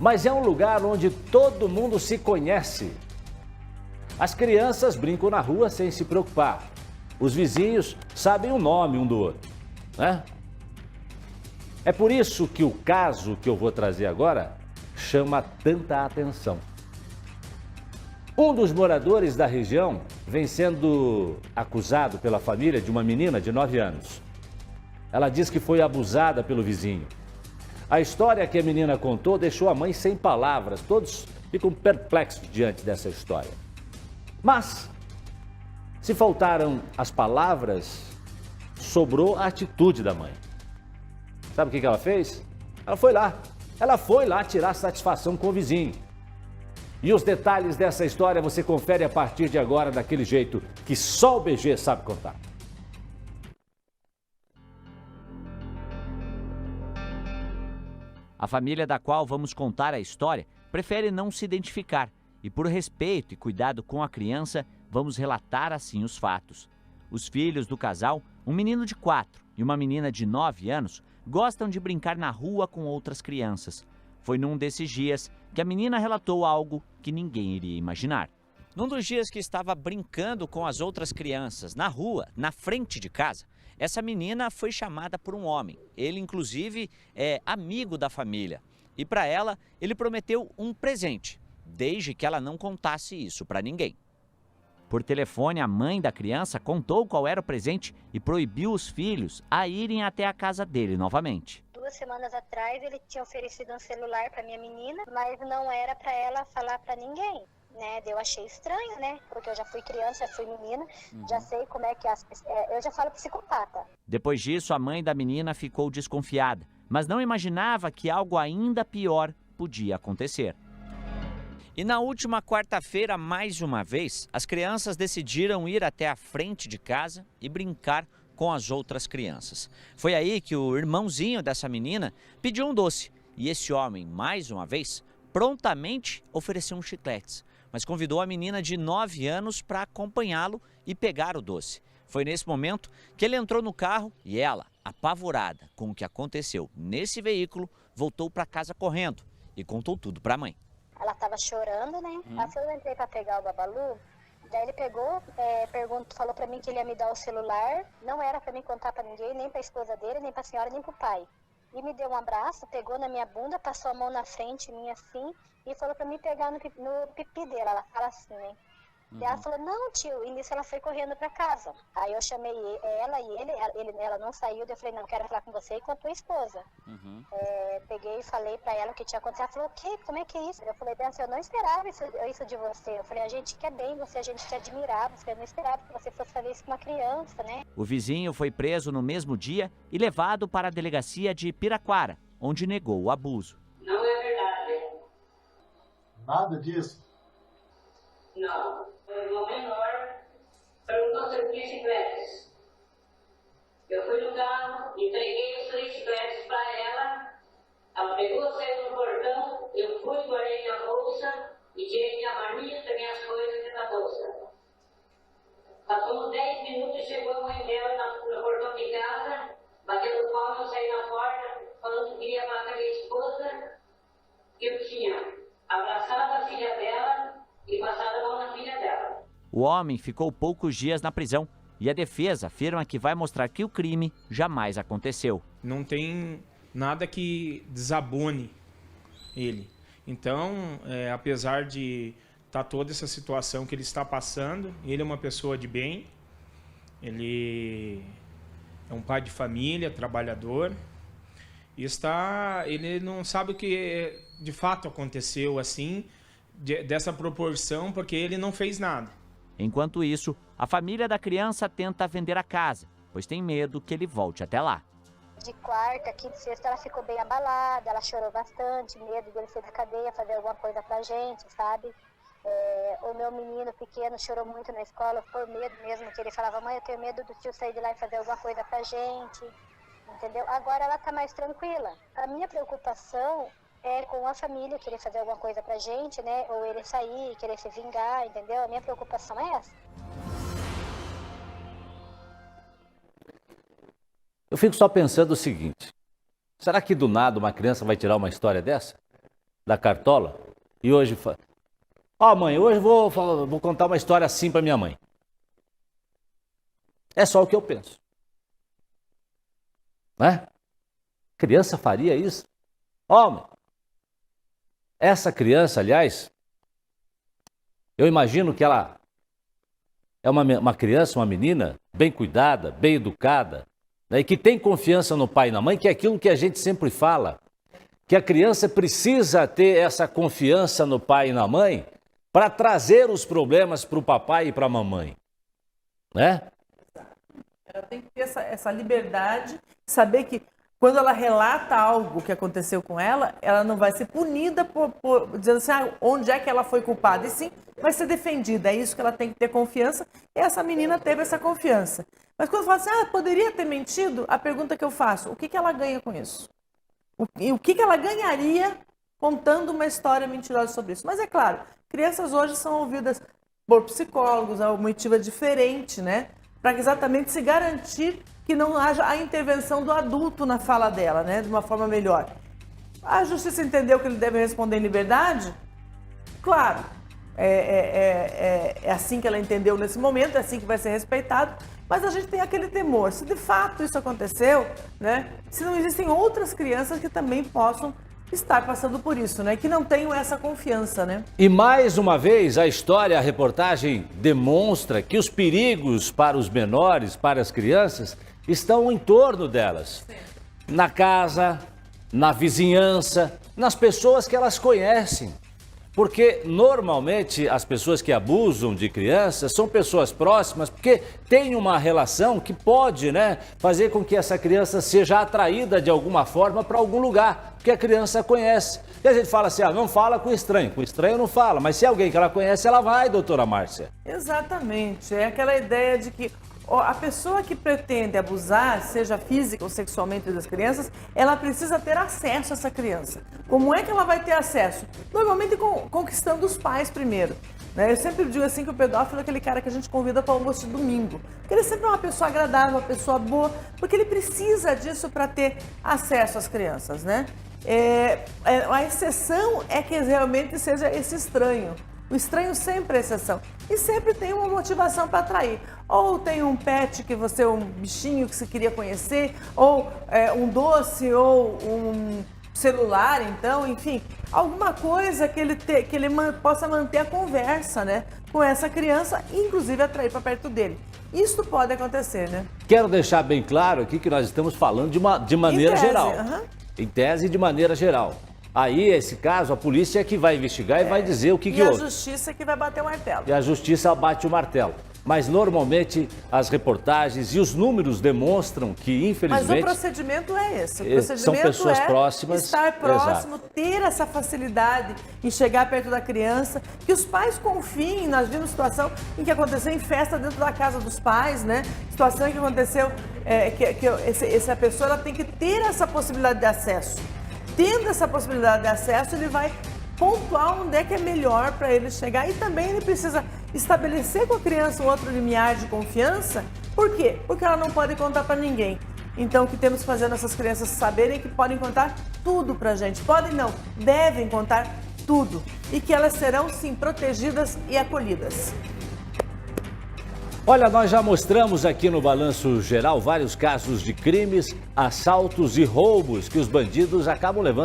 mas é um lugar onde todo mundo se conhece. As crianças brincam na rua sem se preocupar. Os vizinhos sabem o nome um do outro, né? É por isso que o caso que eu vou trazer agora chama tanta atenção. Um dos moradores da região vem sendo acusado pela família de uma menina de 9 anos. Ela diz que foi abusada pelo vizinho. A história que a menina contou deixou a mãe sem palavras. Todos ficam perplexos diante dessa história. Mas, se faltaram as palavras, sobrou a atitude da mãe. Sabe o que ela fez? Ela foi lá tirar satisfação com o vizinho. E os detalhes dessa história você confere a partir de agora daquele jeito que só o BG sabe contar. A família da qual vamos contar a história prefere não se identificar e, por respeito e cuidado com a criança, vamos relatar assim os fatos. Os filhos do casal, um menino de 4 e uma menina de 9 anos, gostam de brincar na rua com outras crianças. Foi num desses dias que a menina relatou algo que ninguém iria imaginar. Num dos dias que estava brincando com as outras crianças na rua, na frente de casa, essa menina foi chamada por um homem. Ele, inclusive, é amigo da família. E para ela, ele prometeu um presente, desde que ela não contasse isso para ninguém. Por telefone, a mãe da criança contou qual era o presente e proibiu os filhos a irem até a casa dele novamente. 2 semanas atrás, ele tinha oferecido um celular para minha menina, mas não era para ela falar para ninguém. Né? Eu achei estranho, né? Porque eu já fui criança, já fui menina, já sei como é que eu já falo psicopata. Depois disso, a mãe da menina ficou desconfiada, mas não imaginava que algo ainda pior podia acontecer. E na última quarta-feira, mais uma vez, as crianças decidiram ir até a frente de casa e brincar com as outras crianças. Foi aí que o irmãozinho dessa menina pediu um doce. E esse homem, mais uma vez, prontamente ofereceu uns chicletes, mas convidou a menina de 9 anos para acompanhá-lo e pegar o doce. Foi nesse momento que ele entrou no carro e ela, apavorada com o que aconteceu nesse veículo, voltou para casa correndo e contou tudo para a mãe. Ela estava chorando, né? Assim eu entrei para pegar o Babalu, daí ele pegou, falou para mim que ele ia me dar o celular, não era para mim contar para ninguém, nem para a esposa dele, nem para a senhora, nem para o pai. E me deu um abraço, pegou na minha bunda, passou a mão na frente minha assim e falou pra mim pegar no pipi dela. Ela fala assim, né? E ela falou, não, tio. E nisso ela foi correndo pra casa. Aí eu chamei ela e ela não saiu. Eu falei, não, quero falar com você e com a tua esposa. Peguei e falei pra ela o que tinha acontecido. Ela falou, o quê? Como é que é isso? Eu falei, eu não esperava isso de você. Eu falei, a gente quer bem você, a gente te admirava. Eu não esperava que você fosse fazer isso com uma criança, né? O vizinho foi preso no mesmo dia e levado para a delegacia de Piraquara, onde negou o abuso. Não é verdade. Nada disso? Não. O irmão menor perguntou se eu tinha chicletes. Eu fui no carro, entreguei os 3 chicletes para ela. Ela pegou, saiu no portão, eu fui, guardei minha bolsa e tirei minha marmita, minhas coisas dentro da bolsa. Passou uns 10 minutos e chegou a mãe dela no portão de casa, batendo palma, eu saí na porta, falando que queria falar com a minha esposa, que eu tinha abraçado a filha dela e passado a mão na filha dela. O homem ficou poucos dias na prisão e a defesa afirma que vai mostrar que o crime jamais aconteceu. Não tem nada que desabone ele. Então, apesar de estar toda essa situação que ele está passando, ele é uma pessoa de bem, ele é um pai de família, trabalhador, e ele não sabe o que de fato aconteceu assim, dessa proporção, porque ele não fez nada. Enquanto isso, a família da criança tenta vender a casa, pois tem medo que ele volte até lá. De quarta, quinta e sexta ela ficou bem abalada, ela chorou bastante, medo dele sair da cadeia, fazer alguma coisa pra gente, sabe? O meu menino pequeno chorou muito na escola por medo mesmo, que ele falava, mãe, eu tenho medo do tio sair de lá e fazer alguma coisa pra gente, entendeu? Agora ela tá mais tranquila. A minha preocupação é com a família querer fazer alguma coisa pra gente, né? Ou ele sair, querer se vingar, entendeu? A minha preocupação é essa. Eu fico só pensando o seguinte, será que do nada uma criança vai tirar uma história dessa? da cartola e hoje fala: ó, mãe, hoje vou contar uma história assim para minha mãe. É só o que eu penso. Né? Criança faria isso? Ó, essa criança, aliás, eu imagino que ela é uma criança, uma menina bem cuidada, bem educada, né, e que tem confiança no pai e na mãe, que é aquilo que a gente sempre fala, que a criança precisa ter essa confiança no pai e na mãe para trazer os problemas para o papai e para a mamãe, né? Ela tem que ter essa liberdade, saber que quando ela relata algo que aconteceu com ela, ela não vai ser punida dizendo assim, onde é que ela foi culpada, e sim vai ser defendida. É isso que ela tem que ter confiança, e essa menina teve essa confiança. Mas quando fala assim, poderia ter mentido, a pergunta que eu faço, o que ela ganha com isso? O que ela ganharia contando uma história mentirosa sobre isso? Mas é claro, crianças hoje são ouvidas por psicólogos, a motiva diferente, né? Para exatamente se garantir que não haja a intervenção do adulto na fala dela, né? De uma forma melhor. A justiça entendeu que ele deve responder em liberdade? Claro, é assim que ela entendeu nesse momento, é assim que vai ser respeitado, mas a gente tem aquele temor, se de fato isso aconteceu, né? Se não existem outras crianças que também possam estar passando por isso, né? Que não tenham essa confiança, né? E mais uma vez a história, a reportagem demonstra que os perigos para os menores, para as crianças, estão em torno delas. Na casa, na vizinhança, nas pessoas que elas conhecem. Porque normalmente as pessoas que abusam de crianças são pessoas próximas, porque tem uma relação que pode, né, fazer com que essa criança seja atraída de alguma forma para algum lugar, porque a criança conhece. E a gente fala assim, não fala com estranho não fala, mas se é alguém que ela conhece, ela vai, doutora Márcia. Exatamente, é aquela ideia de que a pessoa que pretende abusar, seja física ou sexualmente das crianças, ela precisa ter acesso a essa criança. Como é que ela vai ter acesso? Normalmente conquistando os pais primeiro. Eu sempre digo assim que o pedófilo é aquele cara que a gente convida para o almoço de domingo. Porque ele sempre é uma pessoa agradável, uma pessoa boa, porque ele precisa disso para ter acesso às crianças, né? A exceção é que realmente seja esse estranho. O estranho sempre é exceção. E sempre tem uma motivação para atrair. Ou tem um pet que você, um bichinho que você queria conhecer, ou um doce, ou um celular, então, enfim, alguma coisa que ele possa manter a conversa, né, com essa criança, inclusive atrair para perto dele. Isso pode acontecer, né? Quero deixar bem claro aqui que nós estamos falando de maneira geral. Em tese, de maneira geral. Aí, esse caso, a polícia é que vai investigar e vai dizer o que houve. E a justiça é que vai bater o martelo. E a justiça bate o martelo. Mas, normalmente, as reportagens e os números demonstram que, infelizmente... Mas o procedimento é esse. O procedimento são pessoas próximas. Estar próximo, exato, ter essa facilidade em chegar perto da criança, que os pais confiem. Nós vimos situação em que aconteceu em festa dentro da casa dos pais, né? Situação em que aconteceu essa pessoa ela tem que ter essa possibilidade de acesso. Tendo essa possibilidade de acesso, ele vai pontuar onde é que é melhor para ele chegar, e também ele precisa estabelecer com a criança um outro limiar de confiança. Por quê? Porque ela não pode contar para ninguém. Então, o que temos que fazer nossas crianças saberem que podem contar tudo para a gente. Podem não, devem contar tudo. E que elas serão, sim, protegidas e acolhidas. Olha, nós já mostramos aqui no Balanço Geral vários casos de crimes, assaltos e roubos que os bandidos acabam levando